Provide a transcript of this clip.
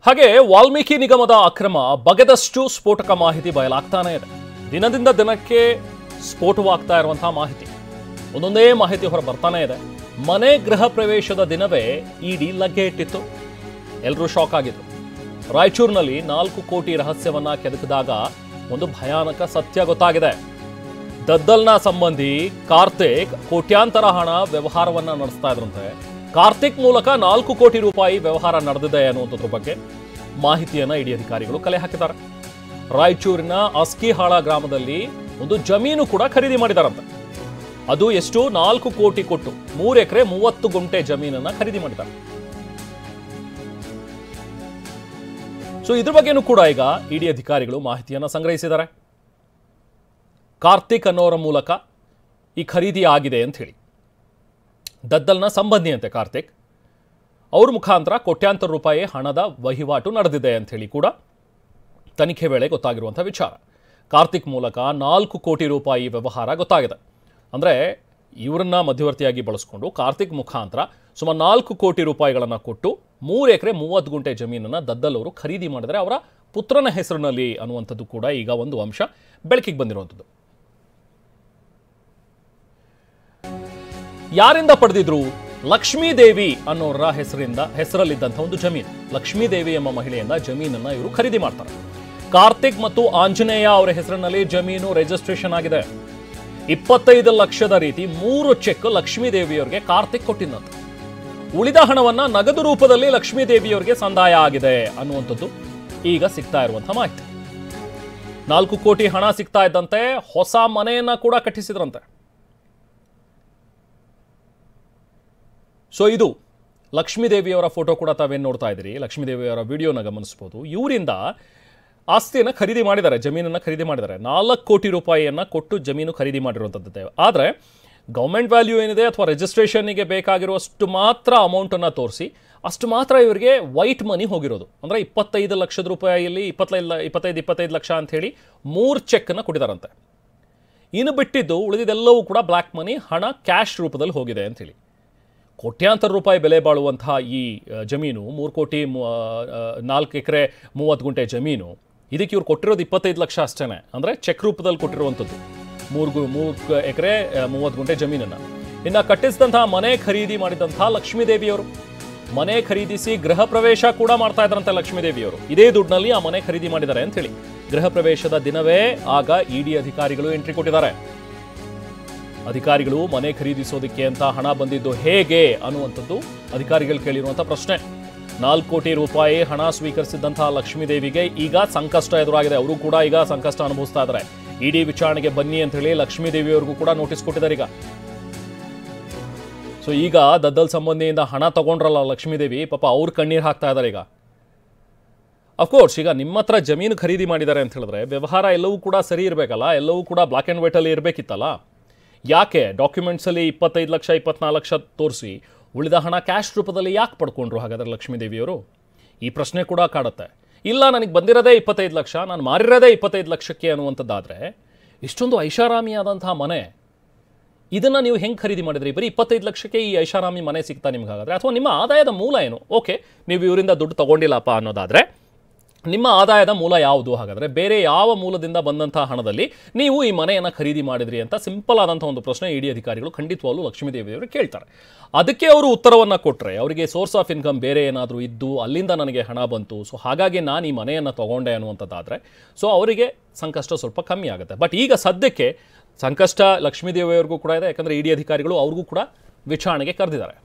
ಹಾಗೆ ವಾಲ್ಮೀಕಿ ನಿಗಮದ ಅಕ್ರಮ ಬಗೆದಷ್ಟು ಸ್ಫೋಟಕ ಮಾಹಿತಿ ಬಯಲಾಗ್ತಾನೆ ಇದೆ. ದಿನದಿಂದ ದಿನಕ್ಕೆ ಸ್ಫೋಟವಾಗ್ತಾ ಇರುವಂತಹ ಮಾಹಿತಿ, ಒಂದೊಂದೇ ಮಾಹಿತಿ ಹೊರ ಬರ್ತಾನೆ ಇದೆ. ಮನೆ ಗೃಹ ಪ್ರವೇಶದ ದಿನವೇ ಇಡಿ ಲಗ್ಗೆ ಇಟ್ಟಿತ್ತು. ಎಲ್ಲರೂ ಶಾಕ್ ಆಗಿದ್ರು. ರಾಯಚೂರಿನಲ್ಲಿ 4 ಕೋಟಿ ರಹಸ್ಯವನ್ನ ಕೆದಕಿದಾಗ ಒಂದು ಭಯಾನಕ ಸತ್ಯ ಗೊತ್ತಾಗಿದೆ. ದದ್ದಲ್ನ ಸಂಬಂಧಿ ಕಾರ್ತಿಕ್ ಕೋಟ್ಯಾಂತರ ಹಣ ವ್ಯವಹಾರವನ್ನ ನಡೆಸ್ತಾ ಇದ್ರಂತೆ. ಕಾರ್ತಿಕ್ ಮೂಲಕ 4 ಕೋಟಿ ರೂಪಾಯಿ ವ್ಯವಹಾರ ನಡೆದಿದೆ ಅನ್ನುವಂಥದ್ರ ಬಗ್ಗೆ ಮಾಹಿತಿಯನ್ನ ಇಡಿ ಅಧಿಕಾರಿಗಳು ಕಲೆ ಹಾಕಿದ್ದಾರೆ. ರಾಯಚೂರಿನ ಅಸ್ಕಿಹಾಳ ಗ್ರಾಮದಲ್ಲಿ ಒಂದು ಜಮೀನು ಕೂಡ ಖರೀದಿ ಮಾಡಿದಾರಂತೆ. ಅದು ಎಷ್ಟು? 4 ಕೋಟಿ ಕೊಟ್ಟು 3 ಎಕರೆ 30 ಗುಂಟೆ ಜಮೀನನ್ನ ಖರೀದಿ ಮಾಡಿದ್ದಾರೆ. ಸೊ ಇದ್ರ ಬಗ್ಗೆನೂ ಕೂಡ ಈಗ ಇಡಿ ಅಧಿಕಾರಿಗಳು ಮಾಹಿತಿಯನ್ನ ಸಂಗ್ರಹಿಸಿದ್ದಾರೆ. ಕಾರ್ತಿಕ್ ಅನ್ನೋರ ಮೂಲಕ ಈ ಖರೀದಿ ಆಗಿದೆ ಅಂತ ಹೇಳಿ. ದದ್ದಲ್ನ ಸಂಬಂಧಿಯಂತೆ ಕಾರ್ತಿಕ್, ಅವ್ರ ಮುಖಾಂತರ ಕೋಟ್ಯಾಂತರ ರೂಪಾಯಿ ಹಣದ ವಹಿವಾಟು ನಡೆದಿದೆ ಅಂತ ಹೇಳಿ ಕೂಡ ತನಿಖೆ ವೇಳೆ ಗೊತ್ತಾಗಿರುವಂಥ ವಿಚಾರ. ಕಾರ್ತಿಕ್ ಮೂಲಕ 4 ಕೋಟಿ ರೂಪಾಯಿ ವ್ಯವಹಾರ ಗೊತ್ತಾಗಿದೆ. ಅಂದರೆ ಇವರನ್ನ ಮಧ್ಯವರ್ತಿಯಾಗಿ ಬಳಸಿಕೊಂಡು ಕಾರ್ತಿಕ್ ಮುಖಾಂತರ ಸುಮಾರು 4 ಕೋಟಿ ರೂಪಾಯಿಗಳನ್ನು ಕೊಟ್ಟು 3 ಎಕರೆ 30 ಗುಂಟೆ ಜಮೀನನ್ನು ದದ್ದಲ್ ಅವರು ಖರೀದಿ ಮಾಡಿದರೆ ಅವರ ಪುತ್ರನ ಹೆಸರಿನಲ್ಲಿ ಅನ್ನುವಂಥದ್ದು ಕೂಡ ಈಗ ಒಂದು ಅಂಶ ಬೆಳಕಿಗೆ ಬಂದಿರುವಂಥದ್ದು. ಯಾರಿಂದ ಪಡೆದಿದ್ರು? ಲಕ್ಷ್ಮೀದೇವಿ ಅನ್ನೋರ ಹೆಸರಲ್ಲಿದ್ದಂಥ ಒಂದು ಜಮೀನು. ಲಕ್ಷ್ಮೀದೇವಿ ಎಂಬ ಮಹಿಳೆಯಿಂದ ಜಮೀನನ್ನ ಇವರು ಖರೀದಿ ಮಾಡ್ತಾರೆ. ಕಾರ್ತಿಕ್ ಮತ್ತು ಆಂಜನೇಯ ಅವರ ಹೆಸರಿನಲ್ಲಿ ಜಮೀನು ರಿಜಿಸ್ಟ್ರೇಷನ್ ಆಗಿದೆ. 25 ಲಕ್ಷದ ರೀತಿ 3 ಚೆಕ್ ಲಕ್ಷ್ಮೀದೇವಿಯವರಿಗೆ ಕಾರ್ತಿಕ್ ಕೊಟ್ಟಿದ್ದಂತೆ. ಉಳಿದ ಹಣವನ್ನ ನಗದು ರೂಪದಲ್ಲಿ ಲಕ್ಷ್ಮೀದೇವಿಯವರಿಗೆ ಸಂದಾಯ ಆಗಿದೆ ಅನ್ನುವಂಥದ್ದು ಈಗ ಸಿಗ್ತಾ ಇರುವಂತಹ ಮಾಹಿತಿ. 4 ಕೋಟಿ ಹಣ ಸಿಗ್ತಾ ಇದ್ದಂತೆ ಹೊಸ ಮನೆಯನ್ನ ಕೂಡ ಕಟ್ಟಿಸಿದ್ರಂತೆ. ಸೊ ಇದು ಲಕ್ಷ್ಮೀದೇವಿಯವರ ಫೋಟೋ ಕೂಡ ತಾವೇನು ನೋಡ್ತಾ ಇದ್ದೀರಿ. ಲಕ್ಷ್ಮೀದೇವಿಯವರ ವಿಡಿಯೋನ ಗಮನಿಸಬಹುದು. ಇವರಿಂದ ಆಸ್ತಿಯನ್ನು ಖರೀದಿ ಮಾಡಿದ್ದಾರೆ, ಜಮೀನನ್ನು ಖರೀದಿ ಮಾಡಿದ್ದಾರೆ. 4 ಕೋಟಿ ರೂಪಾಯಿಯನ್ನು ಕೊಟ್ಟು ಜಮೀನು ಖರೀದಿ ಮಾಡಿರುವಂಥದ್ದು. ಆದರೆ ಗೌರ್ಮೆಂಟ್ ವ್ಯಾಲ್ಯೂ ಏನಿದೆ ಅಥವಾ ರಿಜಿಸ್ಟ್ರೇಷನ್ಗೆ ಬೇಕಾಗಿರುವಷ್ಟು ಮಾತ್ರ ಅಮೌಂಟನ್ನು ತೋರಿಸಿ ಅಷ್ಟು ಮಾತ್ರ ಇವರಿಗೆ ವೈಟ್ ಮನಿ ಹೋಗಿರೋದು. ಅಂದರೆ 25 ಲಕ್ಷದ ರೂಪಾಯಿಯಲ್ಲಿ 25 ಲಕ್ಷ ಅಂಥೇಳಿ 3 ಚೆಕ್ಕನ್ನು ಕೊಟ್ಟಿದ್ದಾರಂತೆ. ಇನ್ನು ಬಿಟ್ಟಿದ್ದು ಉಳಿದಿದ್ದೆಲ್ಲವೂ ಕೂಡ ಬ್ಲ್ಯಾಕ್ ಮನಿ, ಹಣ ಕ್ಯಾಶ್ ರೂಪದಲ್ಲಿ ಹೋಗಿದೆ ಅಂಥೇಳಿ. ಕೋಟ್ಯಾಂತರ ರೂಪಾಯಿ ಬೆಲೆ ಬಾಳುವಂತಹ ಈ ಜಮೀನು 3 ಕೋಟಿ 4 ಎಕರೆ 30 ಗುಂಟೆ ಜಮೀನು, ಇದಕ್ಕೆ ಇವ್ರು ಕೊಟ್ಟಿರೋದು 25 ಲಕ್ಷ ಅಷ್ಟೇ. ಅಂದರೆ ಚೆಕ್ ರೂಪದಲ್ಲಿ ಕೊಟ್ಟಿರುವಂಥದ್ದು 3 ಎಕರೆ 30 ಗುಂಟೆ ಜಮೀನನ್ನು. ಇನ್ನು ಕಟ್ಟಿಸಿದಂತಹ ಮನೆ ಖರೀದಿ ಮಾಡಿದಂತಹ ಲಕ್ಷ್ಮೀದೇವಿಯವರು ಮನೆ ಖರೀದಿಸಿ ಗೃಹ ಪ್ರವೇಶ ಕೂಡ ಮಾಡ್ತಾ ಇದ್ರಂತೆ ಲಕ್ಷ್ಮೀದೇವಿಯವರು. ಇದೇ ದುಡ್ಡಿನಲ್ಲಿ ಆ ಮನೆ ಖರೀದಿ ಮಾಡಿದ್ದಾರೆ ಅಂತ ಹೇಳಿ. ಗೃಹ ಪ್ರವೇಶದ ದಿನವೇ ಆಗ ಇಡಿ ಅಧಿಕಾರಿಗಳು ಎಂಟ್ರಿ ಕೊಟ್ಟಿದ್ದಾರೆ. ಅಧಿಕಾರಿಗಳು ಮನೆ ಖರೀದಿಸೋದಕ್ಕೆ ಅಂತ ಹಣ ಬಂದಿದ್ದು ಹೇಗೆ ಅನ್ನುವಂಥದ್ದು ಅಧಿಕಾರಿಗಳು ಕೇಳಿರುವಂಥ ಪ್ರಶ್ನೆ. 4 ಕೋಟಿ ರೂಪಾಯಿ ಹಣ ಸ್ವೀಕರಿಸಿದಂತಹ ಲಕ್ಷ್ಮೀದೇವಿಗೆ ಈಗ ಸಂಕಷ್ಟ ಎದುರಾಗಿದೆ. ಅವರು ಕೂಡ ಈಗ ಸಂಕಷ್ಟ ಅನುಭವಿಸ್ತಾ ಇದ್ದಾರೆ. ಇಡಿ ವಿಚಾರಣೆಗೆ ಬನ್ನಿ ಅಂತ ಹೇಳಿ ಲಕ್ಷ್ಮೀದೇವಿಯವರಿಗೂ ಕೂಡ ನೋಟಿಸ್ ಕೊಟ್ಟಿದ್ದಾರೆ ಈಗ. ಸೊ ಈಗ ದದ್ದಲ್ ಸಂಬಂಧಿಯಿಂದ ಹಣ ತಗೊಂಡ್ರಲ್ಲ ಲಕ್ಷ್ಮೀದೇವಿ, ಪಾಪ ಅವ್ರು ಕಣ್ಣೀರು ಹಾಕ್ತಾ ಇದ್ದಾರೆ ಈಗ. ಅಫ್ಕೋರ್ಸ್ ಈಗ ನಿಮ್ಮ ಹತ್ರ ಜಮೀನು ಖರೀದಿ ಮಾಡಿದ್ದಾರೆ ಅಂತ ಹೇಳಿದ್ರೆ ವ್ಯವಹಾರ ಎಲ್ಲವೂ ಕೂಡ ಸರಿ ಇರಬೇಕಲ್ಲ, ಎಲ್ಲವೂ ಕೂಡ ಬ್ಲಾಕ್ ಆ್ಯಂಡ್ ವೈಟಲ್ಲಿ ಇರಬೇಕಿತ್ತಲ್ಲ. ಯಾಕೆ ಡಾಕ್ಯುಮೆಂಟ್ಸಲ್ಲಿ 25 ಲಕ್ಷ 24 ಲಕ್ಷ ತೋರಿಸಿ ಉಳಿದ ಹಣ ಕ್ಯಾಶ್ ರೂಪದಲ್ಲಿ ಯಾಕೆ ಪಡ್ಕೊಂಡ್ರು ಹಾಗಾದರೆ ಲಕ್ಷ್ಮೀದೇವಿಯವರು? ಈ ಪ್ರಶ್ನೆ ಕೂಡ ಕಾಡುತ್ತೆ. ಇಲ್ಲ, ನನಗೆ ಬಂದಿರೋದೇ 25 ಲಕ್ಷ, ನಾನು ಮಾರಿರೋದೇ 25 ಲಕ್ಷಕ್ಕೆ ಅನ್ನುವಂಥದ್ದಾದರೆ ಇಷ್ಟೊಂದು ಐಷಾರಾಮಿಯಾದಂತಹ ಮನೆ, ಇದನ್ನು ನೀವು ಹೆಂಗೆ ಖರೀದಿ ಮಾಡಿದ್ರಿ? ಬರೀ 25 ಲಕ್ಷಕ್ಕೆ ಈ ಐಷಾರಾಮಿ ಮನೆ ಸಿಗ್ತಾ ನಿಮ್ಗೆ ಹಾಗಾದರೆ? ಅಥವಾ ನಿಮ್ಮ ಆದಾಯದ ಮೂಲ ಏನು? ಓಕೆ, ನೀವು ಇವರಿಂದ ದುಡ್ಡು ತೊಗೊಂಡಿಲ್ಲಪ್ಪ ಅನ್ನೋದಾದರೆ ನಿಮ್ಮ ಆದಾಯದ ಮೂಲ ಯಾವುದು? ಹಾಗಾದರೆ ಬೇರೆ ಯಾವ ಮೂಲದಿಂದ ಬಂದಂಥ ಹಣದಲ್ಲಿ ನೀವು ಈ ಮನೆಯನ್ನು ಖರೀದಿ ಮಾಡಿದ್ರಿ ಅಂತ ಸಿಂಪಲ್ ಆದಂಥ ಒಂದು ಪ್ರಶ್ನೆ ಇಡಿ ಅಧಿಕಾರಿಗಳು ಖಂಡಿತವಾಗ್ಲೂ ಲಕ್ಷ್ಮೀದೇವಿಯವರು ಕೇಳ್ತಾರೆ. ಅದಕ್ಕೆ ಅವರು ಉತ್ತರವನ್ನು ಕೊಟ್ಟರೆ ಅವರಿಗೆ ಸೋರ್ಸ್ ಆಫ್ ಇನ್ಕಮ್ ಬೇರೆ ಏನಾದರೂ ಇದ್ದು ಅಲ್ಲಿಂದ ನನಗೆ ಹಣ ಬಂತು, ಸೊ ಹಾಗಾಗಿ ನಾನು ಈ ಮನೆಯನ್ನು ತೊಗೊಂಡೆ ಅನ್ನುವಂಥದ್ದಾದರೆ ಸೊ ಅವರಿಗೆ ಸಂಕಷ್ಟ ಸ್ವಲ್ಪ ಕಮ್ಮಿ ಆಗುತ್ತೆ. ಬಟ್ ಈಗ ಸದ್ಯಕ್ಕೆ ಸಂಕಷ್ಟ ಲಕ್ಷ್ಮೀದೇವಿಯವರಿಗೂ ಕೂಡ ಇದೆ. ಯಾಕಂದರೆ ಇಡಿ ಅಧಿಕಾರಿಗಳು ಅವ್ರಿಗೂ ಕೂಡ ವಿಚಾರಣೆಗೆ ಕರೆದಿದ್ದಾರೆ.